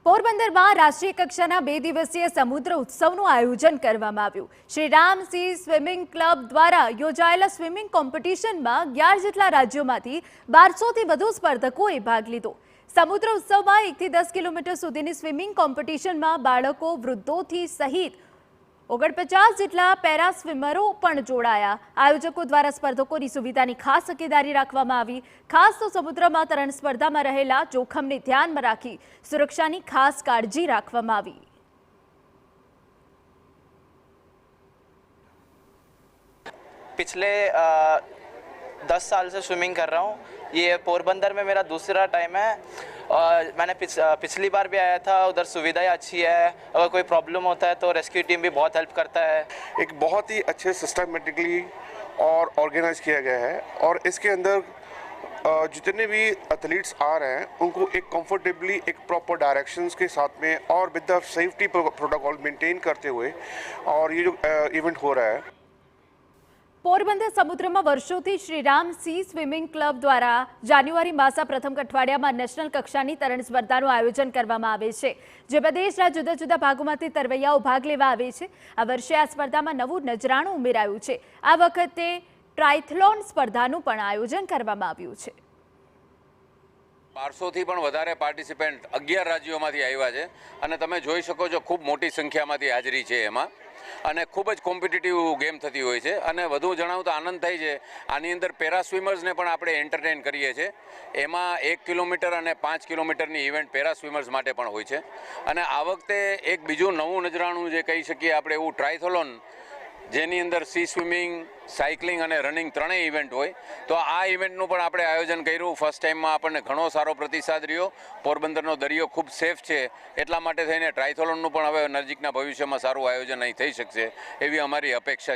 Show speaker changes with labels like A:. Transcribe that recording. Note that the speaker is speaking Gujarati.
A: પોરબંદરમાં રાષ્ટ્રીય કક્ષાના 2 દિવસીય સમુદ્ર ઉત્સવનું આયોજન કરવામાં આવ્યું। Shri Ram C swimming club દ્વારા યોજાયેલા સ્વિમિંગ કોમ્પિટિશનમાં 11 જેટલા રાજ્યોમાંથી 1200થી વધુ સ્પર્ધકોએ ભાગ લીધો। સમુદ્ર ઉત્સવમાં 1 થી 10 કિલોમીટર સુધીની સ્વિમિંગ કોમ્પિટિશનમાં બાળકો, વૃદ્ધોથી સહિત 49 જેટલા પેરા સ્વિમરો પણ જોડાયા। આયોજકો દ્વારા સ્પર્ધકોની સુવિધાની ખાસ તકેદારી રાખવામાં આવી। ખાસ તો સમુદ્રમાં તરણ સ્પર્ધામાં રહેલા જોખમને ધ્યાનમાં રાખી સુરક્ષાની ખાસ કાળજી રાખવામાં આવી।
B: पिछले 10 साल से स्विमिंग कर रहा हूँ। ये पोरबंदर में मेरा दूसरा टाइम है और मैंने पिछली बार भी आया था। उधर सुविधाएं अच्छी है, अगर कोई प्रॉब्लम होता है तो रेस्क्यू टीम भी बहुत हेल्प करता है।
C: एक बहुत ही अच्छे सिस्टमेटिकली और ऑर्गेनाइज किया गया है और इसके अंदर जितने भी एथलीट्स आ रहे हैं उनको एक कंफर्टेबली एक प्रॉपर डायरेक्शंस के साथ में और with the safety protocol maintain करते हुए और ये जो इवेंट हो रहा है।
A: પોરબંદર સમુદ્રમાં વર્ષોથી Shri Ram C swimming club દ્વારા જાન્યુઆરી માસના પ્રથમ અઠવાડિયામાં નેશનલ કક્ષાની તરણ સ્પર્ધાનું આયોજન કરવામાં આવે છે, જેમાં દેશના જુદા જુદા ભાગોમાંથી તરવૈયાઓ ભાગ લેવા આવે છે। આ વર્ષે આ સ્પર્ધામાં નવું નજરાણું ઉમેરાયું છે। આ વખતે ટ્રાયથલોન સ્પર્ધાનું પણ આયોજન કરવામાં આવ્યું છે।
D: 1200થી પણ વધારે પાર્ટિસિપન્ટ 11 રાજ્યોમાંથી આવ્યા છે અને તમે જોઈ શકો છો ખૂબ મોટી સંખ્યામાંથી હાજરી છે એમાં અને ખૂબ જ કોમ્પિટિટિવ ગેમ થતી હોય છે। અને વધુ જણાવું તો આનંદ થાય છે, આની અંદર પેરા સ્વિમર્સને પણ આપણે એન્ટરટેન કરીએ છીએ। એમાં 1 કિલોમીટર અને 5 કિલોમીટરની ઇવેન્ટ પેરા સ્વિમર્સ માટે પણ હોય છે અને આ વખતે એક બીજું નવું નજરાણું જે કહી શકીએ આપણે એવું ટ્રાયથોલોન, જેની અંદર સી સ્વિમિંગ, સાયકલિંગ અને રનિંગ ત્રણેય ઇવેન્ટ હોય। તો આ ઇવેન્ટનું પણ આપણે આયોજન કર્યું। ફર્સ્ટ ટાઈમમાં આપણને ઘણો સારો પ્રતિસાદ રહ્યો। પોરબંદરનો દરિયો ખૂબ સેફ છે, એટલા માટે થઈને ટ્રાયથોલોનનું પણ હવે નજીકના ભવિષ્યમાં સારું આયોજન અહીં થઈ શકશે એવી અમારી અપેક્ષા